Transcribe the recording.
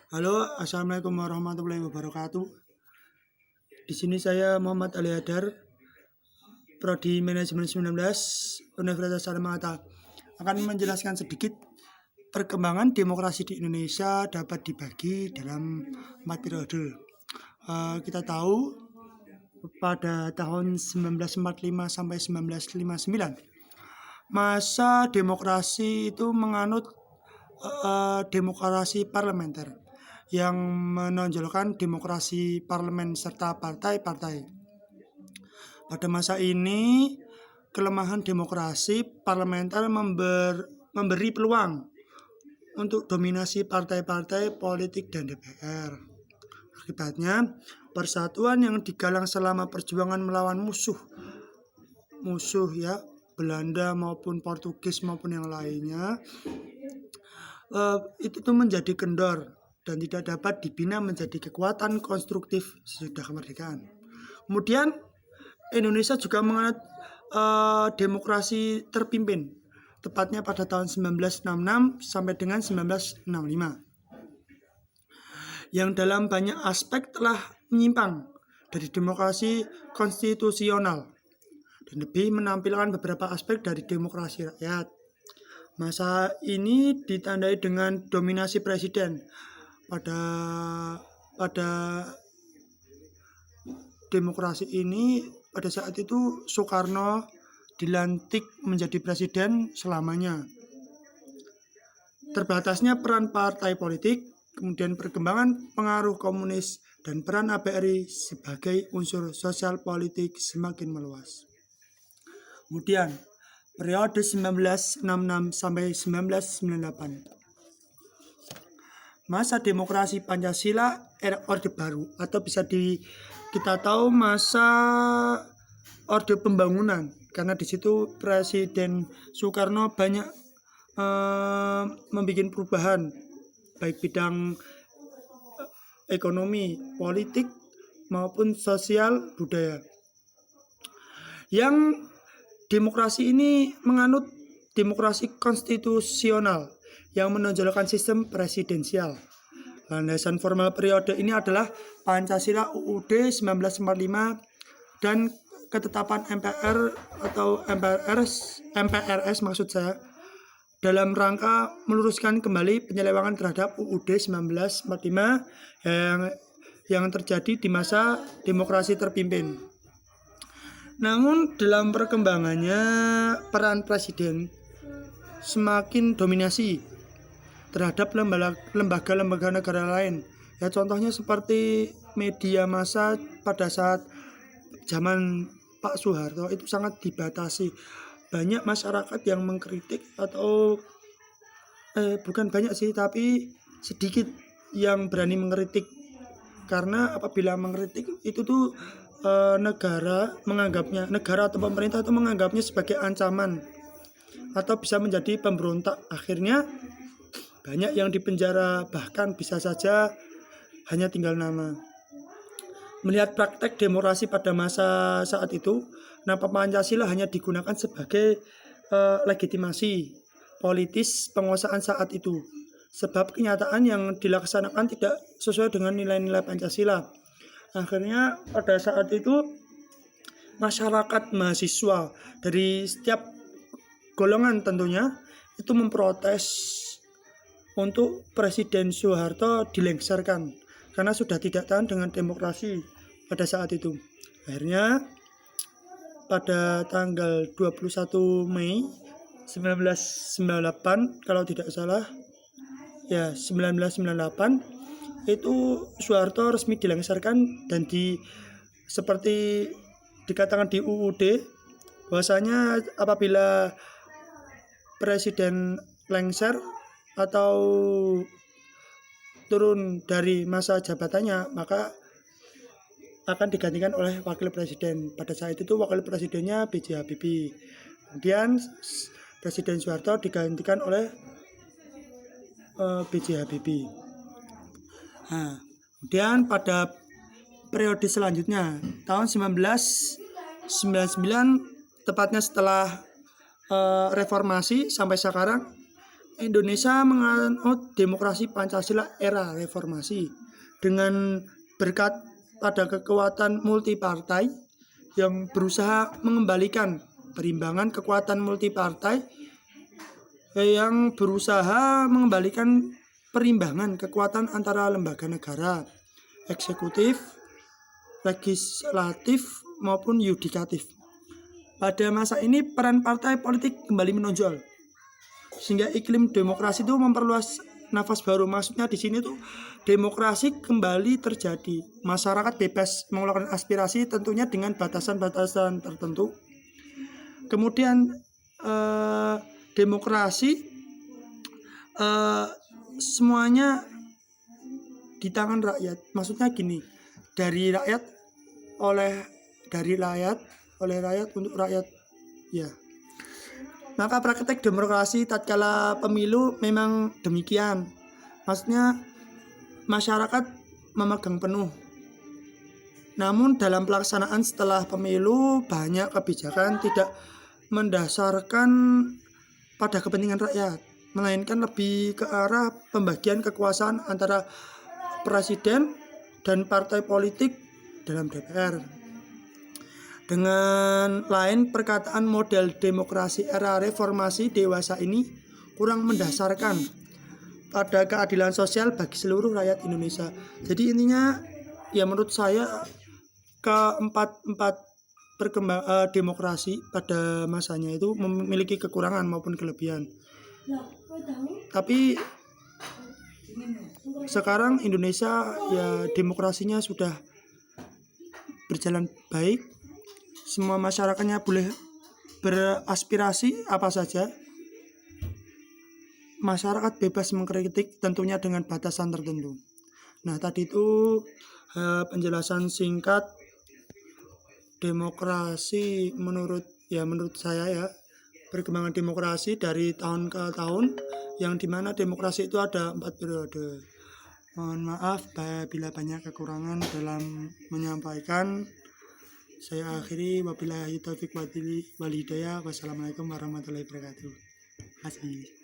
Halo, assalamualaikum warahmatullahi wabarakatuh. Di sini saya Muhammad Ali Hadar, Prodi Manajemen 19 Universitas Salemata, akan menjelaskan sedikit perkembangan demokrasi di Indonesia dapat dibagi dalam 4 periode. Kita tahu pada tahun 1945 sampai 1959 masa demokrasi itu menganut demokrasi parlementer yang menonjolkan demokrasi parlemen serta partai-partai. Pada masa ini, kelemahan demokrasi parlementer memberi peluang untuk dominasi partai-partai politik dan DPR. Akibatnya, persatuan yang digalang selama perjuangan melawan musuh ya, Belanda maupun Portugis maupun yang lainnya, itu tuh menjadi kendor dan tidak dapat dibina menjadi kekuatan konstruktif sesudah kemerdekaan. Kemudian Indonesia juga menganut demokrasi terpimpin, tepatnya pada tahun 1966 sampai dengan 1965, yang dalam banyak aspek telah menyimpang dari demokrasi konstitusional dan lebih menampilkan beberapa aspek dari demokrasi rakyat. Masa ini ditandai dengan dominasi presiden. Pada demokrasi ini, pada saat itu Soekarno dilantik menjadi presiden selamanya. Terbatasnya peran partai politik, kemudian perkembangan pengaruh komunis, dan peran ABRI sebagai unsur sosial politik semakin meluas. Kemudian periode 1966 sampai 1998. Masa demokrasi Pancasila era Orde Baru, atau bisa kita tahu masa Orde Pembangunan, karena di situ Presiden Soekarno banyak membuat perubahan baik bidang ekonomi, politik maupun sosial budaya. Yang demokrasi ini menganut demokrasi konstitusional yang menonjolkan sistem presidensial. Landasan formal periode ini adalah Pancasila UUD 1945 dan ketetapan MPR atau MPRS maksud saya, dalam rangka meluruskan kembali penyelewengan terhadap UUD 1945 yang terjadi di masa demokrasi terpimpin. Namun dalam perkembangannya peran presiden semakin dominasi terhadap lembaga-lembaga negara lain. Ya, contohnya seperti media massa pada saat zaman Pak Soeharto itu sangat dibatasi. Banyak masyarakat yang mengkritik atau bukan banyak sih, tapi sedikit yang berani mengkritik. Karena apabila mengkritik itu tuh negara atau pemerintah itu menganggapnya sebagai ancaman atau bisa menjadi pemberontak. Akhirnya banyak yang dipenjara, bahkan bisa saja hanya tinggal nama. Melihat praktek demokrasi pada masa saat itu, kenapa Pancasila hanya digunakan sebagai legitimasi politis penguasaan saat itu, sebab kenyataan yang dilaksanakan tidak sesuai dengan nilai-nilai Pancasila. Akhirnya pada saat itu masyarakat mahasiswa dari setiap golongan tentunya itu memprotes untuk Presiden Soeharto dilengsarkan karena sudah tidak tahan dengan demokrasi pada saat itu. Akhirnya pada tanggal 21 Mei 1998 kalau tidak salah, ya 1998 itu Soeharto resmi dilengsarkan dan seperti dikatakan di UUD bahwasanya apabila presiden lengser atau turun dari masa jabatannya maka akan digantikan oleh wakil presiden. Pada saat itu wakil presidennya B.J. Habibie. Kemudian Presiden Soeharto digantikan oleh B.J. Habibie. Nah, kemudian pada periode selanjutnya tahun 1999, tepatnya setelah reformasi sampai sekarang, Indonesia menganut demokrasi Pancasila era reformasi dengan berkat pada kekuatan multipartai yang berusaha mengembalikan perimbangan kekuatan multipartai yang berusaha mengembalikan perimbangan kekuatan antara lembaga negara, eksekutif, legislatif maupun yudikatif. Pada masa ini peran partai politik kembali menonjol, sehingga iklim demokrasi itu memperluas nafas baru. Maksudnya di sini tuh demokrasi kembali terjadi, masyarakat bebas mengeluarkan aspirasi tentunya dengan batasan-batasan tertentu. Kemudian demokrasi semuanya di tangan rakyat. Maksudnya gini, dari rakyat oleh rakyat untuk rakyat, ya. Maka praktek demokrasi tatkala pemilu memang demikian. Maksudnya masyarakat memegang penuh. Namun dalam pelaksanaan setelah pemilu banyak kebijakan tidak mendasarkan pada kepentingan rakyat, melainkan lebih ke arah pembagian kekuasaan antara presiden dan partai politik dalam DPR. Dengan lain perkataan, model demokrasi era reformasi dewasa ini kurang mendasarkan pada keadilan sosial bagi seluruh rakyat Indonesia. Jadi intinya ya menurut saya keempat demokrasi pada masanya itu memiliki kekurangan maupun kelebihan. Tapi sekarang Indonesia ya demokrasinya sudah berjalan baik. Semua masyarakatnya boleh beraspirasi apa saja. Masyarakat bebas mengkritik tentunya dengan batasan tertentu. Nah, tadi itu penjelasan singkat demokrasi menurut saya ya, perkembangan demokrasi dari tahun ke tahun, yang dimana demokrasi itu ada 4 periode. Mohon maaf bila banyak kekurangan dalam menyampaikan. Saya akhiri, wabillahi taufiq wal hidayah. Wassalamualaikum warahmatullahi wabarakatuh. Terima kasih.